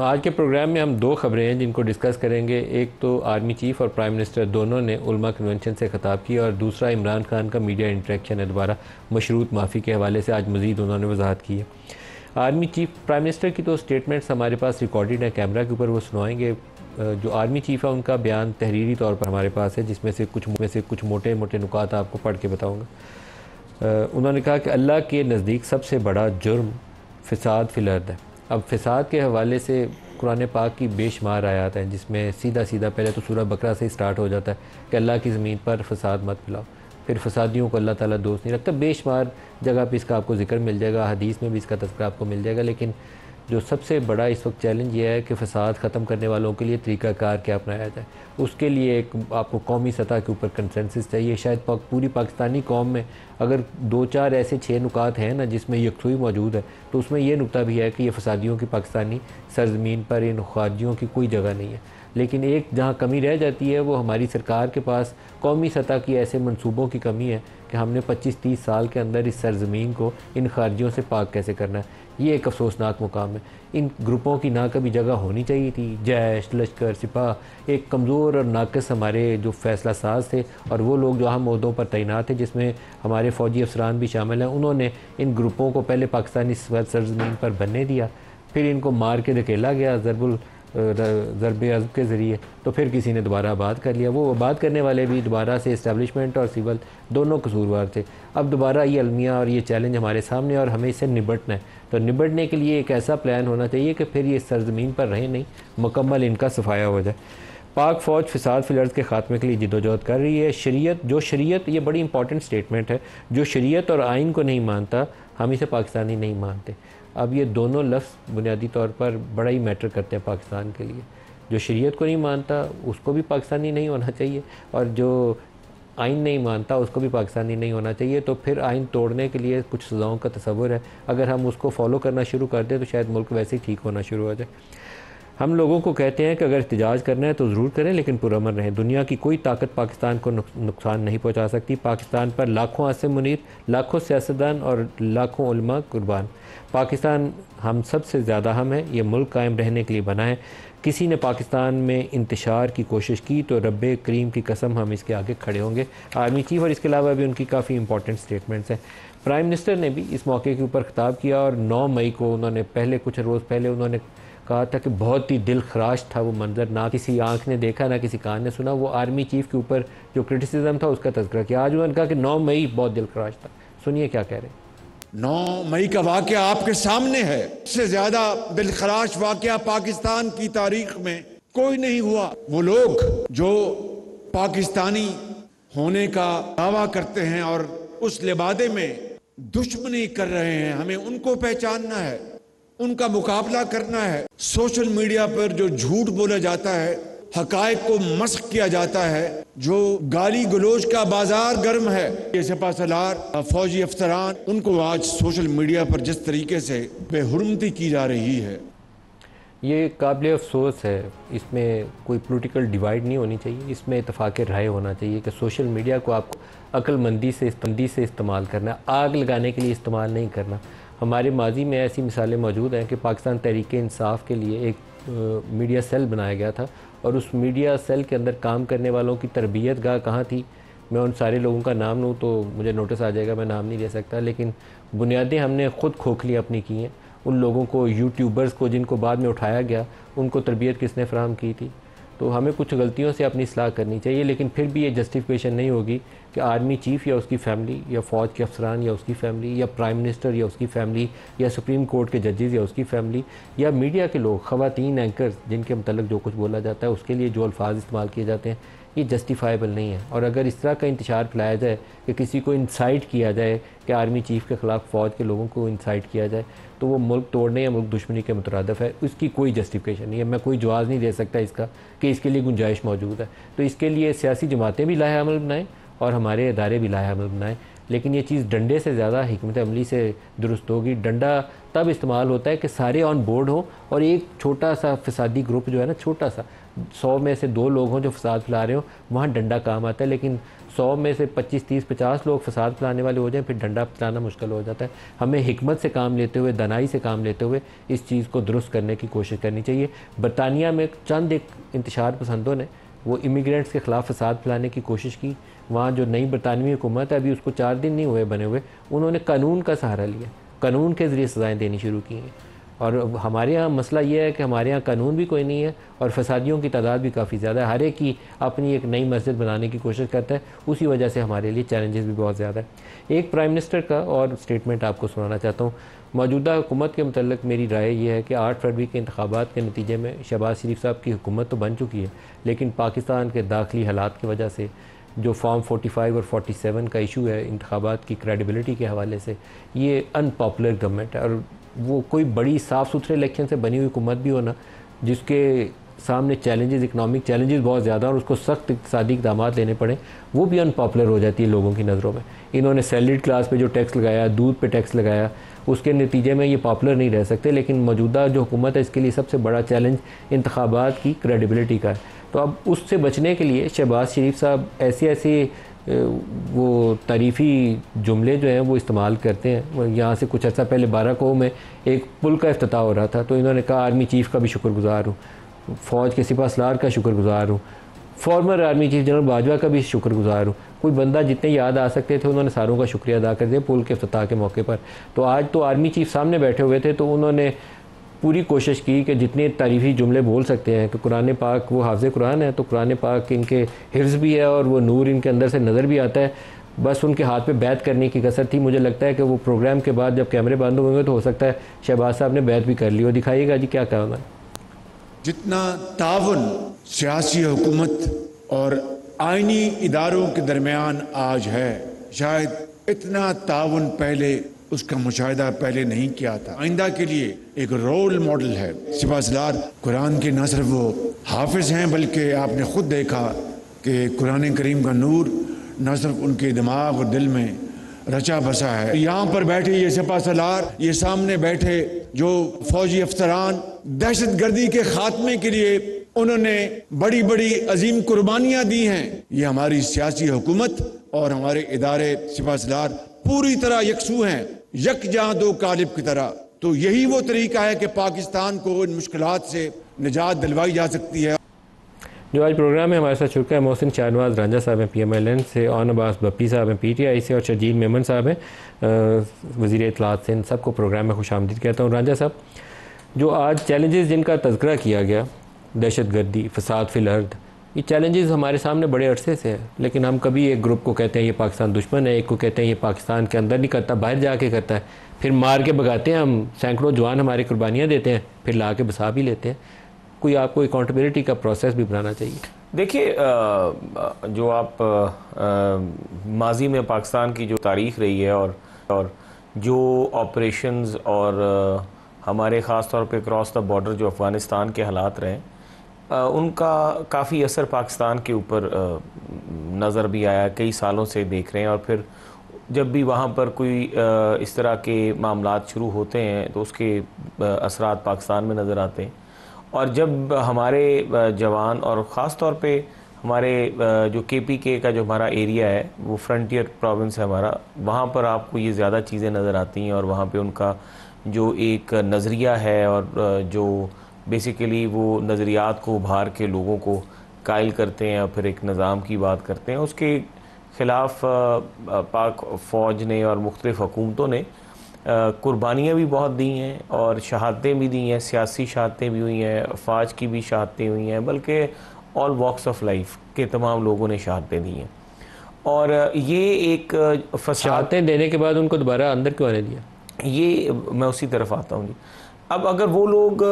आज के प्रोग्राम में हम दो खबरें हैं जिनको डिस्कस करेंगे। एक तो आर्मी चीफ और प्राइम मिनिस्टर दोनों ने उलमा कन्वेंशन से खिताब किया, और दूसरा इमरान खान का मीडिया इंटरेक्शन है दोबारा मशरूत माफ़ी के हवाले से आज मज़ीद उन्होंने वजाहत की है। आर्मी चीफ प्राइम मिनिस्टर की तो स्टेटमेंट्स हमारे पास रिकॉर्डेड है, कैमरा के ऊपर वो सुनाएंगे। जो आर्मी चीफ है उनका बयान तहरीरी तौर पर हमारे पास है, जिसमें से कुछ मोटे मोटे नुकात आपको पढ़ के बताऊँगा। उन्होंने कहा कि अल्लाह के नज़दीक सबसे बड़ा जुर्म फ़साद फिल अर्द है। अब फ़साद के हवाले से कुरान पाक की बेशुमार आयात हैं, जिसमें सीधा सीधा पहले तो सूरह बकरा से ही स्टार्ट हो जाता है कि अल्लाह की ज़मीन पर फ़साद मत फैलाओ। फिर फ़सादियों को अल्लाह ताला दोस्त नहीं रखता। बेशुमार जगह पे इसका आपको ज़िक्र मिल जाएगा, हदीस में भी इसका तज़किरा आपको मिल जाएगा। लेकिन जो सबसे बड़ा इस वक्त चैलेंज ये है कि फ़साद ख़त्म करने वालों के लिए तरीक़ाकार क्या अपनाया जाए। उसके लिए एक आपको कौमी सतह के ऊपर कंसेंसस चाहिए। शायद पूरी पाकिस्तानी कौम में अगर 2-4 ऐसे 6 नुकात हैं ना जिसमें यकसुई मौजूद है, तो उसमें ये नुकता भी है कि ये फ़सादियों की पाकिस्तानी सरज़मीन पर इन खारजियों की कोई जगह नहीं है। लेकिन एक जहाँ कमी रह जाती है वो हमारी सरकार के पास कौमी सतह की ऐसे मंसूबों की कमी है कि हमने 25-30 साल के अंदर इस सरज़मीन को इन खारजियों से पाक कैसे करना है। ये एक अफसोसनाक मुकाम है। इन ग्रुपों की ना कभी जगह होनी चाहिए थी। जैश, लश्कर, सिपाह एक कमज़ोर और नाक़िस हमारे जो फ़ैसला साज थे, और वो लोग जो अहम ओहदों पर तैनात थे जिसमें हमारे फ़ौजी अफसरान भी शामिल हैं, उन्होंने इन ग्रुपों को पहले पाकिस्तानी सरज़मीन पर बनने दिया, फिर इनको मार के धकेला गया ज़रबे अज़ब के ज़रिए, तो फिर किसी ने दोबारा आबाद कर लिया। वो आबाद करने वाले भी दोबारा से इस्टेब्लिशमेंट और सिविल दोनों कसूरवार थे। अब दोबारा ये अलमिया और ये चैलेंज हमारे सामने, और हमें इससे निपटना है। तो निपटने के लिए एक ऐसा प्लान होना चाहिए कि फिर ये सरज़मीन पर रहें नहीं, मुकम्मल इनका सफाया हो जाए। पाक फ़ौज फ़साद फिल अर्ज़ के ख़ात्मे के लिए जिद्दोजहद कर रही है। शरीयत ये बड़ी इंपॉर्टेंट स्टेटमेंट है। जो शरीयत और आइन को नहीं मानता, हम इसे पाकिस्तानी नहीं मानते। अब ये दोनों लफ्ज़ बुनियादी तौर पर बड़ा ही मैटर करते हैं पाकिस्तान के लिए। जो शरीयत को नहीं मानता उसको भी पाकिस्तानी नहीं होना चाहिए, और जो आइन नहीं मानता उसको भी पाकिस्तानी नहीं होना चाहिए। तो फिर आइन तोड़ने के लिए कुछ सज़ाओं का तसव्वुर है। अगर हम उसको फॉलो करना शुरू कर दें तो शायद मुल्क वैसे ही ठीक होना शुरू हो जाए। हम लोगों को कहते हैं कि अगर एहतजाज करना है तो ज़रूर करें, लेकिन पुरअमन रहें। दुनिया की कोई ताकत पाकिस्तान को नुकसान नहीं पहुंचा सकती। पाकिस्तान पर लाखों आसिम मुनीर, लाखों सियासतदान और लाखों उलमा कुर्बान। पाकिस्तान हम सबसे ज़्यादा हम है। ये मुल्क कायम रहने के लिए बना है। किसी ने पाकिस्तान में इंतशार की कोशिश की तो रब्बे करीम की कसम हम इसके आगे खड़े होंगे। आर्मी चीफ और इसके अलावा भी उनकी काफ़ी इंपॉर्टेंट स्टेटमेंट्स हैं। प्राइम मिनिस्टर ने भी इस मौके के ऊपर खिताब किया, और 9 मई को उन्होंने कुछ रोज़ पहले उन्होंने कहा था कि बहुत ही दिल खराश था वो मंज़र। ना किसी आँख ने देखा, ना किसी कान ने सुना। वो आर्मी चीफ के ऊपर जो क्रिटिसिज्म था उसका तज़किरा किया। आज उन्होंने कहा कि 9 मई बहुत दिल खराश था। सुनिए क्या कह रहे हैं। 9 मई का वाक़या आपके सामने है। इससे ज़्यादा दिलखराश वाक़या पाकिस्तान की तारीख में कोई नहीं हुआ। वो लोग जो पाकिस्तानी होने का दावा करते हैं और उस लिबादे में दुश्मनी कर रहे हैं, हमें उनको पहचानना है, उनका मुकाबला करना है। सोशल मीडिया पर जो झूठ बोला जाता है, हकायक को मस्ख किया जाता है, जो गाली गलोच का बाजार गर्म है, ये सिपाहसालार फौजी अफसरान, उनको आज सोशल मीडिया पर जिस तरीके से बेहुरमती की जा रही है, ये काबिल अफसोस है। इसमें कोई पॉलिटिकल डिवाइड नहीं होनी चाहिए। इसमें इत्तफाक़ राय होना चाहिए कि सोशल मीडिया को आपको अक्लमंदी से इस्तेमाल करना है, आग लगाने के लिए इस्तेमाल नहीं करना। हमारे माजी में ऐसी मिसालें मौजूद हैं कि पाकिस्तान तहरीक इंसाफ के लिए एक मीडिया सेल बनाया गया था, और उस मीडिया सेल के अंदर काम करने वालों की तरबियत गाह कहाँ थी। मैं उन सारे लोगों का नाम लूँ तो मुझे नोटिस आ जाएगा, मैं नाम नहीं ले सकता, लेकिन बुनियादें हमने ख़ुद खोखली अपनी की हैं। उन लोगों को, यूट्यूबर्स को जिनको बाद में उठाया गया, उनको तरबियत किसने फ़राहम की थी। तो हमें कुछ गलतियों से अपनी इस्लाह करनी चाहिए, लेकिन फिर भी ये जस्टिफिकेशन नहीं होगी कि आर्मी चीफ़ या उसकी फ़ैमिली, या फ़ौज के अफसरान या उसकी फ़ैमिली, या प्राइम मिनिस्टर या उसकी फ़ैमिली, या सुप्रीम कोर्ट के जजेज़ या उसकी फ़ैमिली, या मीडिया के लोग, ख़वातीन एंकर्स जिनके मतलब जो कुछ बोला जाता है उसके लिए जो अल्फाज इस्तेमाल किए जाते हैं, ये जस्टिफाइबल नहीं है। और अगर इस तरह का इंतशार फैलाया जाए कि किसी को इंसाइट किया जाए कि आर्मी चीफ़ के ख़िलाफ़ फ़ौज के लोगों को इंसाइट किया जाए, तो वो मुल्क तोड़ने या मुल्क दुश्मनी के मुतरादिफ है। उसकी कोई जस्टिफिकेशन नहीं है। मैं कोई जवाब नहीं दे सकता इसका कि इसके लिए गुंजाइश मौजूद है। तो इसके लिए सियासी जमातें भी लाहे अमल बनाएँ और हमारे इदारे भी लाहे अमल बनाएँ, लेकिन ये चीज़ डंडे से ज़्यादा हिकमत अमली से दुरुस्त होगी। डंडा तब इस्तेमाल होता है कि सारे ऑन बोर्ड हो और एक छोटा सा फसादी ग्रुप जो है ना, छोटा सा 100 में से 2 लोग हों जो फसाद फैला रहे हो, वहाँ डंडा काम आता है। लेकिन 100 में से 25, 30, 50 लोग फसाद फैलाने वाले हो जाएं, फिर डंडा फैलाना मुश्किल हो जाता है। हमें हिकमत से काम लेते हुए, दानाई से काम लेते हुए इस चीज़ को दुरुस्त करने की कोशिश करनी चाहिए। बरतानिया में चंद एक इंतशार पसंदों ने वो इमिग्रेंट्स के ख़िलाफ़ फसाद फैलाने की कोशिश की। वहाँ जो नई बरतानवी हुकूमत है, अभी उसको 4 दिन नहीं हुए बने हुए, उन्होंने कानून का सहारा लिया, कानून के ज़रिए सज़ाएँ देनी शुरू की हैं। और हमारे यहाँ मसला ये है कि हमारे यहाँ कानून भी कोई नहीं है और फसादियों की तादाद भी काफ़ी ज़्यादा है। हर एक की अपनी एक नई मस्जिद बनाने की कोशिश करता है, उसी वजह से हमारे लिए चैलेंजेस भी बहुत ज़्यादा है। एक प्राइम मिनिस्टर का और स्टेटमेंट आपको सुनाना चाहता हूँ। मौजूदा हुकूमत के मतलब मेरी राय ये है कि 8 फरवरी के इंतखाबात के नतीजे में शहबाज शरीफ साहब की हुकूमत तो बन चुकी है, लेकिन पाकिस्तान के दाखिली हालात की वजह से जो फॉर्म 45 और 47 का इशू है इंतखाबात की क्रेडिबिलिटी के हवाले से, ये अनपॉपुलर गवर्नमेंट है। और वो कोई बड़ी साफ़ सुथरे इलेक्शन से बनी हुई हुकूमत भी हो ना, जिसके सामने चैलेंजेस, इकनॉमिक चैलेंजेस बहुत ज़्यादा और उसको सख्त इक़्तिसादी इक़दामात लेने पड़े, वो भी अनपॉपुलर हो जाती है लोगों की नज़रों में। इन्होंने सैलरीड क्लास पे जो टैक्स लगाया, दूध पे टैक्स लगाया, उसके नतीजे में ये पॉपुलर नहीं रह सकते। लेकिन मौजूदा जो हुकूमत है, इसके लिए सबसे बड़ा चैलेंज इंतखाबात की क्रेडिबिलिटी का है। तो अब उससे बचने के लिए शहबाज शरीफ साहब ऐसे वो तारीफ़ी जुमले जो हैं वो इस्तेमाल करते हैं। यहाँ से कुछ अर्सा पहले 12 को में एक पुल का इफ्तिताह हो रहा था, तो इन्होंने कहा आर्मी चीफ़ का भी शुक्रगुज़ार हूँ, फ़ौज के सिपह सलार का शुक्रगुज़ार हूँ, farmer army chief general Bajwa का भी शुक्रगुज़ार हूँ। कोई बंदा जितने याद आ सकते थे उन्होंने सारों का शुक्रिया अदा कर दिया पुल के इफ्तिताह के मौके पर। तो आज तो आर्मी चीफ सामने बैठे हुए थे, तो उन्होंने पूरी कोशिश की कि जितने तारीफ़ी जुमले बोल सकते हैं कि कुरान पाक वो हाफ़िज़ कुरान है, तो कुरान पाक इनके हिफ्ज़ भी है और वो नूर इनके अंदर से नज़र भी आता है। बस उनके हाथ पे बैत करने की कसर थी। मुझे लगता है कि वो प्रोग्राम के बाद जब कैमरे बंद होंगे तो हो सकता है शहबाज साहब ने बैत भी कर ली हो। दिखाइएगा जी क्या कहा उन्होंने। जितना तावन सियासी हुकूमत और आइनी इदारों के दरमियान आज है, शायद इतना तावन पहले उसका मुशाहिदा पहले नहीं किया था। आइंदा के लिए एक रोल मॉडल है सिपह सलार। कुरान के न सिर्फ वो हाफिज हैं, बल्कि आपने खुद देखा कि कुरान करीम का नूर न सिर्फ उनके दिमाग और दिल में रचा बसा है। यहाँ पर बैठे ये सिपह सलार, ये सामने बैठे जो फौजी अफसरान, दहशत गर्दी के खात्मे के लिए उन्होंने बड़ी बड़ी अजीम कुर्बानियां दी हैं। ये हमारी सियासी हुकूमत और हमारे इदारे सिपह सलार पूरी तरह यकसू हैं, यकजहां दो कालिब की तरह। तो यही वो तरीका है कि पाकिस्तान को इन मुश्किलात से निजात दिलवाई जा सकती है। जो आज प्रोग्राम में हमारे साथ शुरू है मोहसिन शाहनवाज रांझा साहब हैं PMLN से, ऑन अब्बास बप्पी साहब हैं PTI से और शजील मेमन साहब हैं वज़ीर इत्तलात से। इन सबको प्रोग्राम में खुशामदीद कहता हूँ। रांझा साहब, जो आज चैलेंजेस जिनका तज़किरा किया गया, दहशत गर्दी, फसाद फिल अर्द, ये चैलेंजेस हमारे सामने बड़े अरसे से है, लेकिन हम कभी एक ग्रुप को कहते हैं ये पाकिस्तान दुश्मन है, एक को कहते हैं ये पाकिस्तान के अंदर नहीं करता, बाहर जाके करता है, फिर मार के भगाते हैं हम, सैकड़ों जवान हमारी कुर्बानियाँ देते हैं, फिर ला के बसा भी लेते हैं। कोई आपको अकाउंटेबिलिटी का प्रोसेस भी बनाना चाहिए। देखिए, जो आप माजी में पाकिस्तान की जो तारीख़ रही है और जो ऑपरेशंस और हमारे ख़ास तौर पे क्रॉस द बॉर्डर जो अफ़गानिस्तान के हालात रहे, उनका काफ़ी असर पाकिस्तान के ऊपर नज़र भी आया, कई सालों से देख रहे हैं। और फिर जब भी वहाँ पर कोई इस तरह के मामलात शुरू होते हैं तो उसके असरात पाकिस्तान में नज़र आते हैं। और जब हमारे जवान और ख़ास तौर पे हमारे जो KPK का जो हमारा एरिया है, वो फ्रंटियर प्रोविंस है हमारा, वहाँ पर आपको ये ज़्यादा चीज़ें नज़र आती हैं। और वहाँ पे उनका जो एक नज़रिया है और जो बेसिकली वो नज़रियात को उभार के लोगों को कायल करते हैं और फिर एक निज़ाम की बात करते हैं, उसके ख़िलाफ़ पाक फ़ौज ने और मुख्तलिफ़ हुकूमतों ने कुर्बानियाँ भी बहुत दी हैं और शहादतें भी दी हैं, सियासी शहादतें भी हुई हैं, फ़ौज की भी शहादतें हुई हैं, बल्कि ऑल वॉक्स ऑफ लाइफ के तमाम लोगों ने शहादतें दी हैं। और ये एक शहादतें देने के बाद उनको दोबारा अंदर क्यों आने दिया, ये मैं उसी तरफ आता हूँ जी। अब अगर वो लोग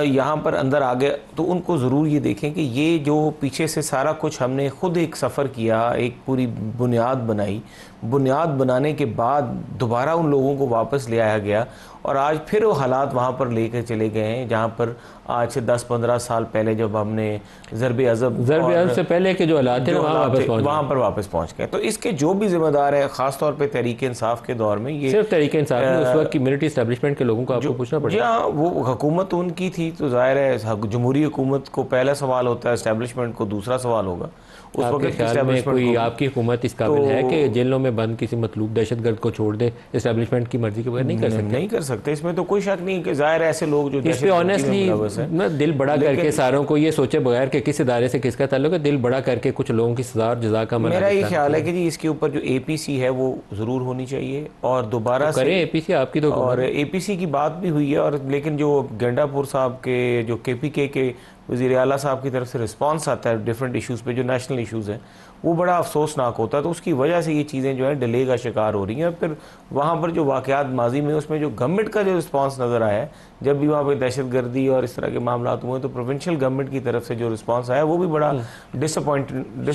यहाँ पर अंदर आ गए तो उनको ज़रूर ये देखें कि ये जो पीछे से सारा कुछ हमने ख़ुद एक सफ़र किया, एक पूरी बुनियाद बनाई, बुनियाद बनाने के बाद दोबारा उन लोगों को वापस ले आया गया और आज फिर वो हालात वहाँ पर लेकर चले गए हैं जहाँ पर आज से 10-15 साल पहले जब हमने ज़रब अज़ब से पहले के जो हालात थे वहाँ पर वापस पहुँच गए। तो इसके जो भी जिम्मेदार है ख़ासतौर पर तहरीक इंसाफ के दौर में, ये सिर्फ तहरीक इंसाफ में उस वक्त की मिलिट्री एस्टेब्लिशमेंट के लोगों को आपको पूछना पड़ेगा। हाँ, वो हुकूमत उनकी थी तो जाहिर है जमहूरी हुकूमत को पहला सवाल होता है, एस्टेब्लिशमेंट को दूसरा सवाल होगा। उस वक्त ख्याल में कोई आपकी हुकूमत इस काबिल है कि जेलों में बंद किसी मतलूब दहशतगर्द को छोड़ दे, एस्टेब्लिशमेंट की मर्जी के बगैर नहीं कर सकते। इसमें तो कोई शक नहीं कि जाहिर ऐसे लोग जो इस पे ऑनेस्टली दिल बड़ा करके सारों को ये सोचे बगैर कि किस इदारे से किसका ताल्लुक है, दिल बड़ा करके कुछ लोगों की सजा और जजा का मेरा ये ख्याल है कि जी इसके ऊपर जो APC है वो ज़रूर होनी चाहिए और दोबारा करें APC आपकी तो, और APC की बात भी हुई है और लेकिन जो गंडापुर साहब के जो KPK के वज़ीर आला साहब की तरफ से रिस्पांस आता है डिफरेंट इश्यूज़ पे जो नेशनल इश्यूज़ हैं वो बड़ा अफसोसनाक होता है। तो उसकी वजह से ये चीज़ें जो है डिले का शिकार हो रही हैं। फिर वहाँ पर जो वाक़यात माजी में उसमें जो गवर्नमेंट का जो रिस्पांस नज़र आया है, जब भी वहाँ पर दहशतगर्दी और इस तरह के मामला हुए तो प्रोविंशियल गवर्नमेंट की तरफ से जो रिस्पांस आया वो भी बड़ा डिसअपॉइंटेड